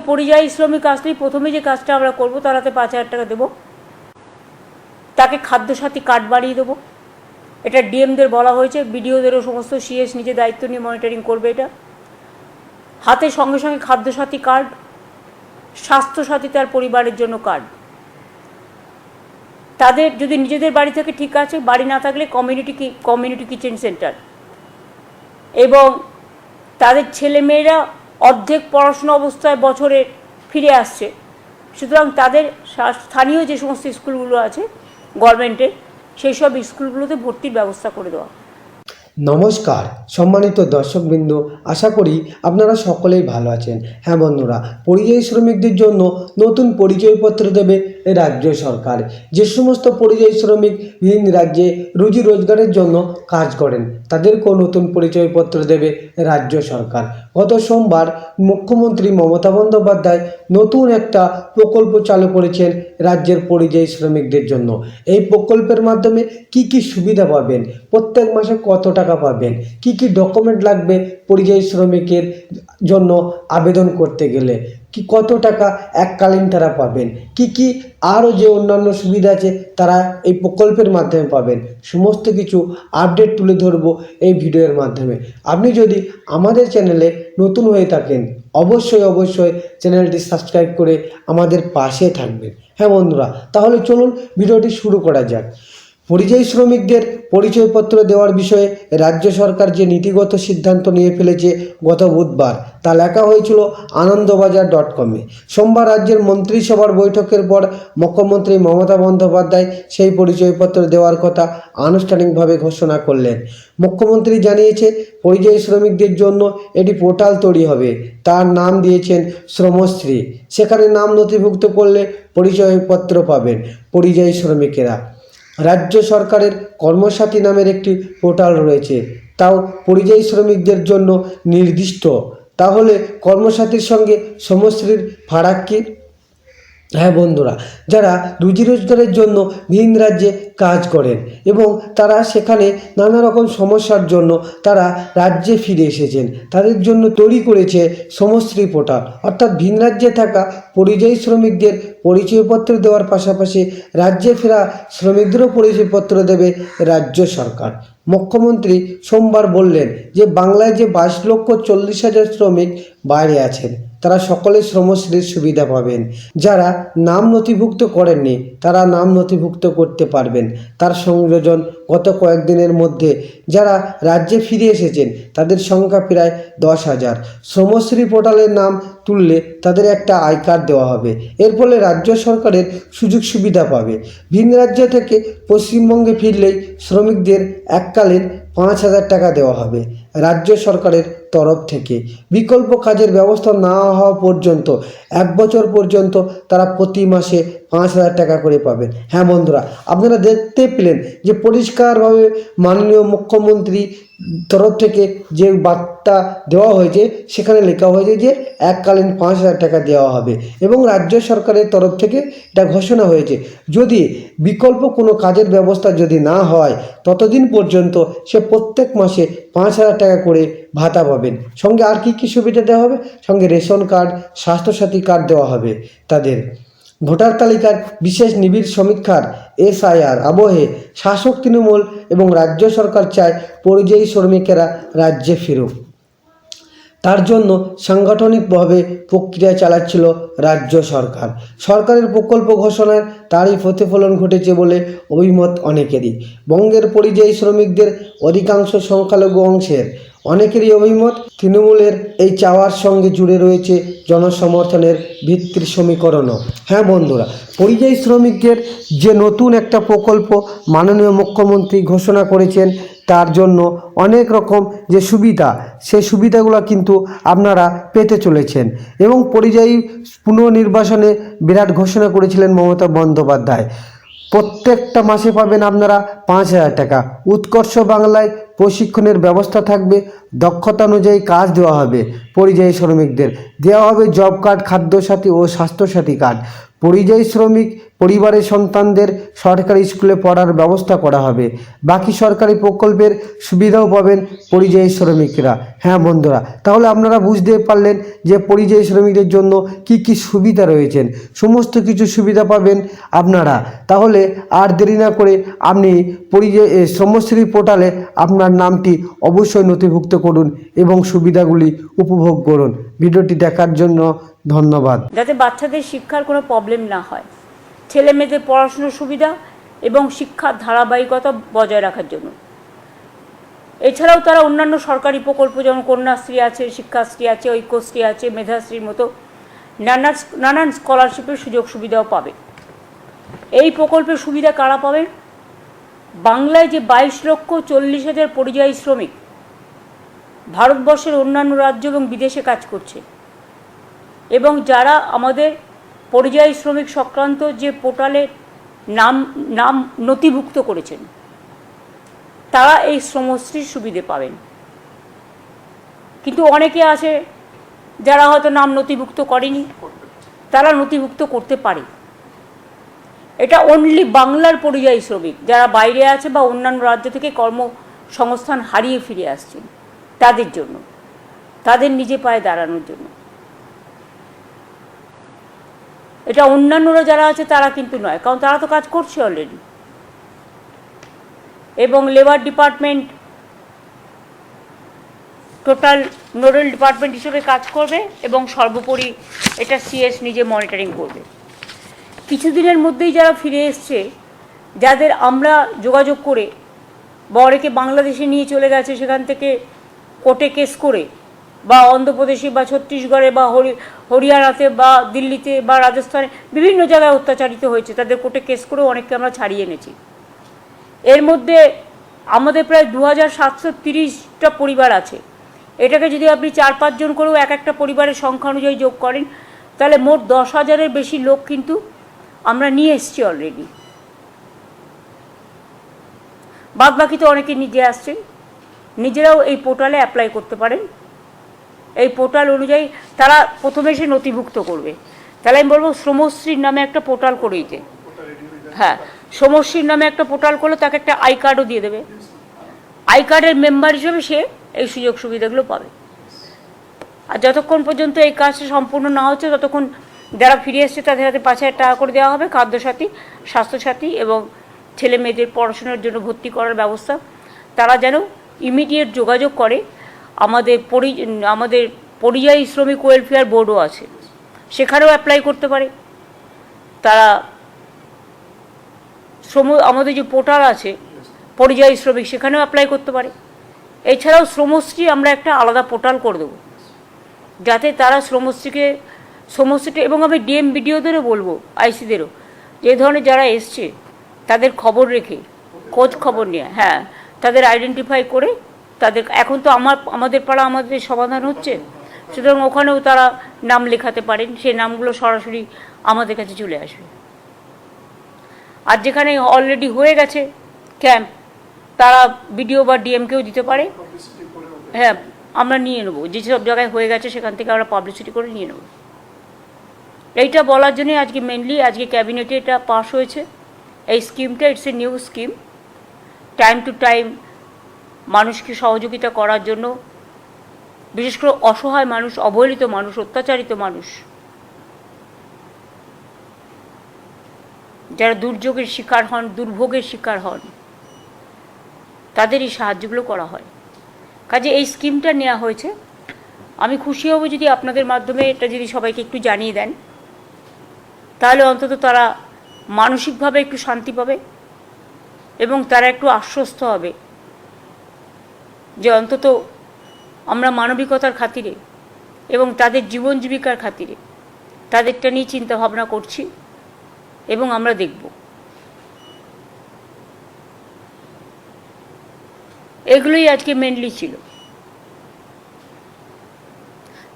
পরিযায়ী শ্রমিক আসলেই প্রথমে যে কাজটা আমরা করব, তার হাতে 5,000 টাকা দেবো, তাকে খাদ্যসাথী কার্ড বাড়িয়ে দেবো। এটা ডিএমদের বলা হয়েছে, বিডিওদেরও সমস্ত সিএস নিজে দায়িত্ব নিয়ে মনিটরিং করবে। এটা হাতে সঙ্গে সঙ্গে খাদ্যসাথী কার্ড, স্বাস্থ্যসাথী তার পরিবারের জন্য কার্ড। তাদের যদি নিজেদের বাড়ি থেকে ঠিক আছে, বাড়ি না থাকলে কমিউনিটি কিচেন সেন্টার। এবং তাদের ছেলেমেয়েরা অর্ধেক পড়াশোনা অবস্থায় বছরে ফিরে আসছে, সুতরাং তাদের স্থানীয় যে সমস্ত স্কুলগুলো আছে গভর্নমেন্টের, সেই সব স্কুলগুলোতে ভর্তির ব্যবস্থা করে দেওয়া। নমস্কার সম্মানিত দর্শকবৃন্দ, আশা করি আপনারা সকলেই ভালো আছেন। হ্যাঁ বন্ধুরা, পরিযায়ী শ্রমিকদের জন্য নতুন পরিচয়পত্র দেবে রাজ্য সরকার। যে সমস্ত পরিযায়ী শ্রমিক ভিন রাজ্যে রুজি রোজগারের জন্য কাজ করেন, তাদেরকেও নতুন পরিচয়পত্র দেবে রাজ্য সরকার। গত সোমবার মুখ্যমন্ত্রী মমতা বন্দ্যোপাধ্যায় নতুন একটা প্রকল্প চালু করেছেন রাজ্যের পরিযায়ী শ্রমিকদের জন্য। এই প্রকল্পের মাধ্যমে কি কি সুবিধা পাবেন, প্রত্যেক মাসে কত টাকা পাবেন, কি কি ডকুমেন্ট লাগবে পরিযায়ী শ্রমিকের জন্য আবেদন করতে গেলে, কি কত টাকা এককালীন তারা পাবেন, কি কি আরও যে অন্যান্য সুবিধা আছে তারা এই প্রকল্পের মাধ্যমে পাবেন, সমস্ত কিছু আপডেট তুলে ধরব এই ভিডিওর মাধ্যমে। আপনি যদি আমাদের চ্যানেলে নতুন হয়ে থাকেন, অবশ্যই চ্যানেলটি সাবস্ক্রাইব করে আমাদের পাশে থাকবেন। হ্যাঁ বন্ধুরা, তাহলে চলুন ভিডিওটি শুরু করা যাক। পরিযায়ী শ্রমিকদের পরিচয়পত্র দেওয়ার বিষয়ে রাজ্য সরকার যে নীতিগত সিদ্ধান্ত নিয়ে ফেলেছে গত বুধবার, তা লেখা হয়েছিল আনন্দবাজার.com-এ। সোমবার রাজ্যের মন্ত্রিসভার বৈঠকের পর মুখ্যমন্ত্রী মমতা বন্দ্যোপাধ্যায় সেই পরিচয়পত্র দেওয়ার কথা আনুষ্ঠানিকভাবে ঘোষণা করলেন। মুখ্যমন্ত্রী জানিয়েছে, পরিযায়ী শ্রমিকদের জন্য এটি পোর্টাল তৈরি হবে, তার নাম দিয়েছেন শ্রমশ্রী। সেখানে নাম নথিভুক্ত করলে পরিচয়পত্র পাবেন পরিযায়ী শ্রমিকেরা। রাজ্য সরকারের কর্মসাথী নামের একটি পোর্টাল রয়েছে, তাও পরিযায়ী শ্রমিকদের জন্য নির্দিষ্ট। তাহলে কর্মসাথীর সঙ্গে শ্রমশ্রীর ফারাক কী? হ্যাঁ বন্ধুরা, যারা রুজি রোজগারের জন্য ভিন রাজ্যে কাজ করেন এবং তারা সেখানে নানা রকম সমস্যার জন্য তারা রাজ্যে ফিরে এসেছেন, তাদের জন্য তৈরি করেছে শ্রমশ্রী পোর্টাল। অর্থাৎ ভিন রাজ্যে থাকা পরিযায়ী শ্রমিকদের পরিচয়পত্র দেওয়ার পাশাপাশি রাজ্যে ফেরা শ্রমিকদেরও পরিচয়পত্র দেবে রাজ্য সরকার। মুখ্যমন্ত্রী সোমবার বললেন যে বাংলায় যে 22,40,000 শ্রমিক বাইরে আছেন, তারা সকলে শ্রমশ্রীর সুবিধা পাবেন। যারা নাম নথিভুক্ত করেননি তারা নাম নথিভুক্ত করতে পারবেন। তার সংযোজন গত কয়েকদিনের মধ্যে যারা রাজ্যে ফিরে এসেছেন তাদের সংখ্যা প্রায় 10,000। শ্রমশ্রী পোর্টালের নাম তুললে তাদের একটা আই কার্ড দেওয়া হবে। এর ফলে রাজ্য সরকারের সুযোগ সুবিধা পাবে। ভিন রাজ্য থেকে পশ্চিমবঙ্গে ফিরলেই শ্রমিকদের এককালীন 5,000 টাকা দেওয়া হবে রাজ্য সরকারের তরফ থেকে। বিকল্প কাজের ব্যবস্থা না হওয়া পর্যন্ত 1 বছর পর্যন্ত তারা প্রতি মাসে 5,000 টাকা করে পাবেন। হ্যাঁ বন্ধুরা, আপনারা দেখতে পেলেন যে পরিষ্কারভাবে মাননীয় মুখ্যমন্ত্রী তরফ থেকে যে বার্তা দেওয়া হয়েছে, সেখানে লেখা হয়েছে যে এককালীন 5,000 টাকা দেওয়া হবে এবং রাজ্য সরকারের তরফ থেকে এটা ঘোষণা হয়েছে, যদি বিকল্প কোনো কাজের ব্যবস্থা যদি না হয় ততদিন পর্যন্ত সে প্রত্যেক মাসে 5,000 টাকা করে ভাতা পাবেন। সঙ্গে আর কি কি সুবিধা দেওয়া হবে? সঙ্গে রেশন কার্ড, স্বাস্থ্যসাথী কার্ড দেওয়া হবে তাদের। ভোটার তালিকার বিশেষ নিবিড় সমীক্ষার SIR আবহে শাসক তৃণমূল এবং রাজ্য সরকার চায় পরিযায়ী শ্রমিকেরা রাজ্যে ফিরুক। তার জন্য সাংগঠনিকভাবে প্রক্রিয়া চালাচ্ছিল রাজ্য সরকার। সরকারের প্রকল্প ঘোষণায় তারই প্রতিফলন ঘটেছে বলে অভিমত অনেকেরই। বঙ্গের পরিযায়ী শ্রমিকদের অধিকাংশ সংখ্যালঘু অংশের অনেকেরই অভিমত, তৃণমূলের এই চাওয়ার সঙ্গে জুড়ে রয়েছে জনসমর্থনের ভিত্তির সমীকরণও। হ্যাঁ বন্ধুরা, পরিযায়ী শ্রমিকদের যে নতুন একটা প্রকল্প মাননীয় মুখ্যমন্ত্রী ঘোষণা করেছেন, তার জন্য অনেক রকম যে সুবিধা, সেই সুবিধাগুলো কিন্তু আপনারা পেতে চলেছেন। এবং পরিযায়ী পুনর্নির্বাসনে বিরাট ঘোষণা করেছিলেন মমতা বন্দ্যোপাধ্যায়। প্রত্যেকটা মাসে পাবেন আপনারা 5,000 টাকা। উৎকর্ষ বাংলায় প্রশিক্ষণের ব্যবস্থা থাকবে, দক্ষতা অনুযায়ী কাজ দেওয়া হবে। পরিযায়ী শ্রমিকদের দেওয়া হবে জব কার্ড, খাদ্যসাথী ও স্বাস্থ্যসাথী কার্ড। পরিযায়ী শ্রমিক পরিবারের সন্তানদের সরকারি স্কুলে পড়ার ব্যবস্থা করা হবে। বাকি সরকারি প্রকল্পের সুবিধাও পাবেন পরিযায়ী শ্রমিকরা। হ্যাঁ বন্ধুরা, তাহলে আপনারা বুঝতে পারলেন যে পরিযায়ী শ্রমিকদের জন্য কি কি সুবিধা রয়েছেন। সমস্ত কিছু সুবিধা পাবেন আপনারা। তাহলে আর দেরি না করে আপনি শ্রমশ্রী পোর্টালে আপনার নামটি অবশ্যই নথিভুক্ত করুন এবং সুবিধাগুলি উপভোগ করুন। ভিডিওটি দেখার জন্য ধন্যবাদ। যাতে বাচ্চাদের শিক্ষার কোনো প্রবলেম না হয়, ছেলে মেয়েদের পড়াশুনোর সুবিধা এবং শিক্ষার ধারাবাহিকতা বজায় রাখার জন্য। এছাড়াও তারা অন্যান্য সরকারি প্রকল্প যেমন কন্যাশ্রী আছে, শিক্ষাশ্রী আছে, ঐক্যশ্রী আছে, মেধাশ্রীর মতো নানান স্কলারশিপের সুযোগ সুবিধাও পাবে। এই প্রকল্পের সুবিধা কারা পাবেন? বাংলায় যে 22,40,000 পরিযায়ী শ্রমিক ভারতবর্ষের অন্যান্য রাজ্য এবং বিদেশে কাজ করছে এবং যারা আমাদের পরিযায়ী শ্রমিক সংক্রান্ত যে পোর্টালে নাম নথিভুক্ত করেছেন, তারা এই শ্রমশ্রীর সুবিধে পাবেন। কিন্তু অনেকে আছে যারা হয়তো নাম নথিভুক্ত করেনি, তারা নথিভুক্ত করতে পারে। এটা অনলি বাংলার পরিযায়ী শ্রমিক যারা বাইরে আছে বা অন্যান্য রাজ্য থেকে কর্মসংস্থান হারিয়ে ফিরে আসছেন, তাদের জন্য, তাদের নিজে পায়ে দাঁড়ানোর জন্য। এটা অন্যান্যরা যারা আছে তারা কিন্তু নয়, কারণ তারা তো কাজ করছে অলরেডি। এবং labour department total nodal department হিসেবে কাজ করবে এবং সর্বোপরি এটা সিএস নিজে মনিটরিং করবে। কিছুদিনের মধ্যেই যারা ফিরে এসছে, যাদের আমরা যোগাযোগ করে বা অনেকে বাংলাদেশে নিয়ে চলে গেছে, সেখান থেকে কোর্টে কেস করে বা অন্ধ্রপ্রদেশে বা ছত্তিশগড়ে বা হরিয়ানাতে বা দিল্লিতে বা রাজস্থানে বিভিন্ন জায়গায় অত্যাচারিত হয়েছে, তাদের কোর্টে কেস করেও অনেককে আমরা ছাড়িয়ে এনেছি। এর মধ্যে আমাদের প্রায় 2730টা পরিবার আছে। এটাকে যদি আপনি 4-5 জন করেও একটা পরিবারের সংখ্যা অনুযায়ী যোগ করেন, তাহলে মোট 10,000-এর বেশি লোক কিন্তু আমরা নিয়ে এসেছি অলরেডি। বাদ বাকি তো অনেকে নিজে আসছেন, নিজেরাও এই পোর্টালে অ্যাপ্লাই করতে পারেন। এই পোর্টাল অনুযায়ী তারা প্রথমে এসে নথিভুক্ত করবে। তাহলে আমি বলবো শ্রমশ্রীর নামে একটা পোর্টাল করে দিতে। হ্যাঁ, শ্রমশ্রীর নামে একটা পোর্টাল করলে তাকে একটা আই কার্ডও দিয়ে দেবে। আই কার্ডের মেম্বার হিসেবে সে এই সুযোগ সুবিধাগুলো পাবে। আর যতক্ষণ পর্যন্ত এই কাজটা সম্পূর্ণ না হচ্ছে, ততক্ষণ যারা ফিরে এসছে তাদের হাতে 5,000 টাকা করে দেওয়া হবে, খাদ্যসাথী, স্বাস্থ্যসাথী এবং ছেলে মেয়েদের পড়াশোনার জন্য ভর্তি করার ব্যবস্থা। তারা যেন ইমিডিয়েট যোগাযোগ করে। আমাদের পরিযায়ী শ্রমিক ওয়েলফেয়ার বোর্ডও আছে, সেখানেও অ্যাপ্লাই করতে পারে তারা। আমাদের যে পোর্টাল আছে পরিযায়ী শ্রমিক, সেখানেও অ্যাপ্লাই করতে পারে। এছাড়াও শ্রমশ্রী আমরা একটা আলাদা পোর্টাল করে দেবো, যাতে তারা শ্রমশ্রীটা এবং আমি ডিএম বিডিওদেরও বলবো, আইসিদেরও, যে ধরনের যারা এসছে তাদের খবর রেখে, খোঁজ খবর নিয়ে, হ্যাঁ, তাদের আইডেন্টিফাই করে তাদের, এখন তো আমাদের পাড়া আমাদের সমাধান হচ্ছে, সুতরাং ওখানেও তারা নাম লেখাতে পারেন। সেই নামগুলো সরাসরি আমাদের কাছে চলে আসবে। আর যেখানে অলরেডি হয়ে গেছে ক্যাম্প, তারা বিডিও বা ডিএমকেও দিতে পারে। হ্যাঁ, আমরা নিয়ে নেবো, যেসব জায়গায় হয়ে গেছে সেখান থেকে আমরা পাবলিসিটি করে নিয়ে নেব। এইটা বলার জন্যই আজকে মেনলি আজকে ক্যাবিনেটে এটা পাস হয়েছে। এই স্কিমটা it's a new scheme. Time to time মানুষকে সহযোগিতা করার জন্য, বিশেষ করে অসহায় মানুষ, অবহেলিত মানুষ, অত্যাচারিত মানুষ, যারা দুর্যোগের শিকার হন, দুর্ভোগের শিকার হন, তাদের এই সাহায্যগুলো করা হয়। কাজে এই স্কিমটা নেওয়া হয়েছে। আমি খুশি হব যদি আপনাদের মাধ্যমে এটা যদি সবাইকে একটু জানিয়ে দেন, তাহলে অন্তত তারা মানসিকভাবে একটু শান্তি পাবে এবং তারা একটু আশ্বস্ত হবে যে অন্তত আমরা মানবিকতার খাতিরে এবং তাদের জীবন জীবিকার খাতিরে তাদেরটা নিয়ে চিন্তা ভাবনা করছি এবং আমরা দেখব। এগুলোই আজকে মেনলি ছিল।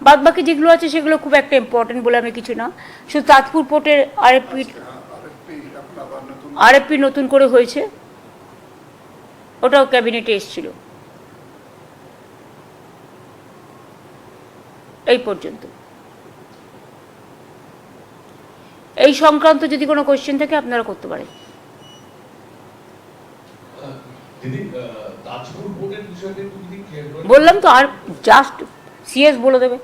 বাদ বাকি যেগুলো আছে সেগুলো খুব একটা ইম্পর্টেন্ট বলে আমি কিছু না। শুধু তাজপুর পোর্টের আরএফপি নতুন করে হয়েছে, ওটাও ক্যাবিনেটে এসেছিল। এই পর্যন্ত। এই সংক্রান্ত যদি কোনো কোয়েশ্চেন থাকে আপনারা করতে পারেন। বললাম তো, আর জাস্ট সিএস বলে দেবে।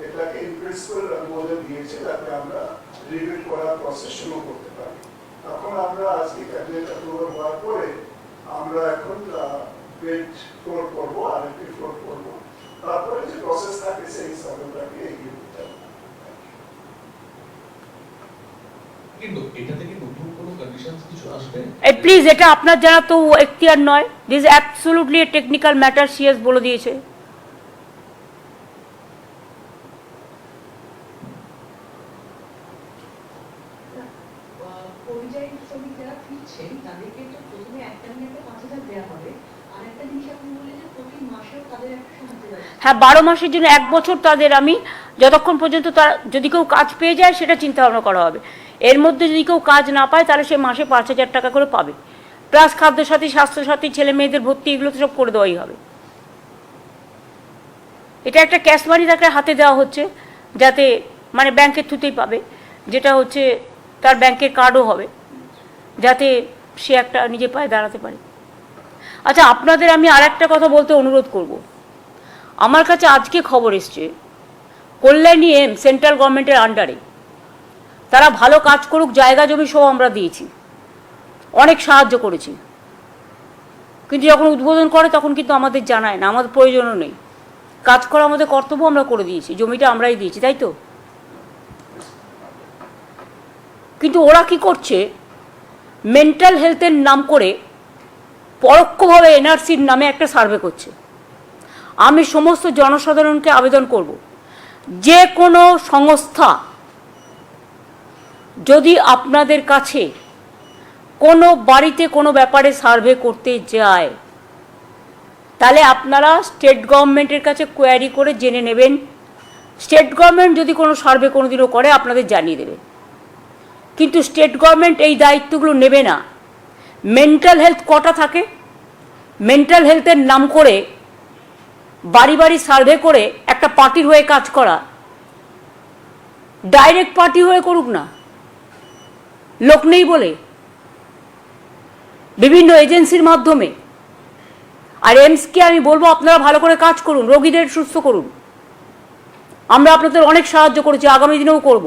এটাকে ইন প্রিন্সিপাল অনুমোদন দিয়েছে যাতে আমরা রিভিউ করার প্রসেস শুরু করতে পারি। তখন আমরা আজকে ক্যাবিনেট অ্যাপ্রুভাল হওয়ার পরে আমরা এখন বিড ফ্লোট করবো, আরএফপি ফ্লোট করবো, তারপরে যে প্রসেস থাকে সেই হিসাবটাকে এগিয়ে দিতে হবে। কিন্তু এটা থেকে নতুন কোনো কন্ডিশনস কিছু আসবে? প্লিজ, এটা আপনার জানা তো এখতিয়ার নয়। This is absolutely A technical matter, CS বলে দিয়েছে। পরিযায়ী শ্রমিক যারা ফিরছেন তাদেরকে তো প্রথমে একটা মিনিটে 5,000 দেওয়া হবে, আর একটা জিনিস আপনি বললেন যে প্রতি মাসেও তাদের একটা সাহায্য দেওয়া। হ্যাঁ, 12 মাসের জন্য 1 বছর তাদের আমি যতক্ষণ পর্যন্ত তারা যদি কেউ কাজ পেয়ে যায় সেটা চিন্তা ভাবনা করা হবে। এর মধ্যে যদি কেউ কাজ না পায় তাহলে সে মাসে 5,000 টাকা করে পাবে, প্লাস খাদ্যসাথী, স্বাস্থ্যসাথী, ছেলে মেয়েদের ভর্তি, এগুলো তো সব করে দেওয়াই হবে। এটা একটা ক্যাশ মানি তাকে হাতে দেওয়া হচ্ছে, যাতে মানে ব্যাংকের থ্রুতেই পাবে, যেটা হচ্ছে তার ব্যাংকের কার্ডও হবে, যাতে সে একটা নিজে পায়ে দাঁড়াতে পারে। আচ্ছা, আপনাদের আমি আর একটা কথা বলতে অনুরোধ করব। আমার কাছে আজকে খবর এসছে কল্যাণী এম সেন্ট্রাল গভর্নমেন্টের আন্ডারে, তারা ভালো কাজ করুক, জায়গা জমি সব আমরা দিয়েছি, অনেক সাহায্য করেছি, কিন্তু যখন উদ্বোধন করে তখন কিন্তু আমাদের জানায় না, আমাদের প্রয়োজনও নেই। কাজ করা আমাদের কর্তব্য, আমরা করে দিয়েছি, জমিটা আমরাই দিয়েছি, তাই তো? কিন্তু ওরা কি করছে, মেন্টাল হেলথের নাম করে পরোক্ষভাবে এনআরসির নামে একটা সার্ভে করছে। আমি সমস্ত জনসাধারণকে আবেদন করব, যে কোনো সংস্থা যদি আপনাদের কাছে কোনো বাড়িতে কোনো ব্যাপারে সার্ভে করতে যায়, তাহলে আপনারা স্টেট গভর্নমেন্টের কাছে কোয়ারি করে জেনে নেবেন। স্টেট গভর্নমেন্ট যদি কোনো সার্ভে কোনোদিনও করে আপনাদের জানিয়ে দেবে, কিন্তু স্টেট গভর্নমেন্ট এই দায়িত্বগুলো নেবে না। মেন্টাল হেলথ কটা থাকে, মেন্টাল হেলথের নাম করে বাড়ি বাড়ি সার্ভে করে একটা পার্টির হয়ে কাজ করা, ডাইরেক্ট পার্টি হয়ে করুক না, লোক নেই বলে, বিভিন্ন এজেন্সির মাধ্যমে। আর এমসকে আমি বলবো আপনারা ভালো করে কাজ করুন, রোগীদের সুস্থ করুন। আমরা আপনাদের অনেক সাহায্য করেছি, আগামী দিনেও করব,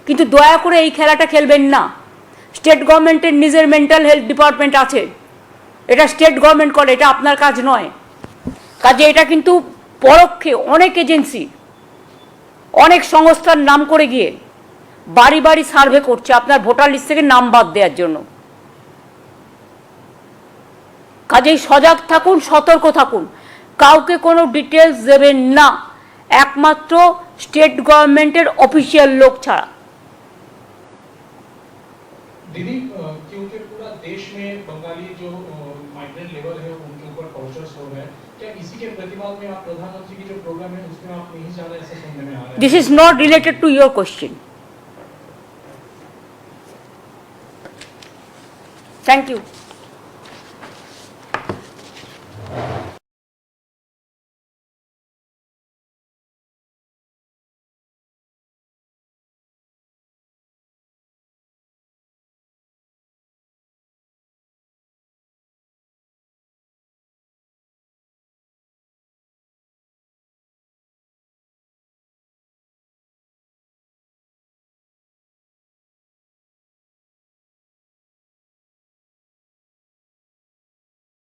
কিন্তু দয়া করে এই খেলাটা খেলবেন না। স্টেট গভর্নমেন্টের নিজের মেন্টাল হেলথ ডিপার্টমেন্ট আছে, এটা স্টেট গভর্নমেন্ট করে, এটা আপনার কাজ নয়। কাজে এটা কিন্তু পরোক্ষে অনেক এজেন্সি, অনেক সংস্থার নাম করে গিয়ে বাড়ি বাড়ি সার্ভে করছে আপনার ভোটার লিস্ট থেকে নাম বাদ দেওয়ার জন্য। কাজেই সজাগ থাকুন, সতর্ক থাকুন, কাউকে কোনো ডিটেলস দেবেন না, একমাত্র স্টেট গভর্নমেন্টের অফিসিয়াল লোক ছাড়া। दीदी, क्योंकि पूरा देश में बंगाली जो माइग्रेंट लेबर है उनके ऊपर टॉर्चर्स हो रहे हैं, क्या इसी के प्रतिवाद में आप प्रधानमंत्री की जो प्रोग्राम है उसमें आप नहीं जा रहे, ऐसा सुनने में आ रहा है? This is not related to your question. Thank you.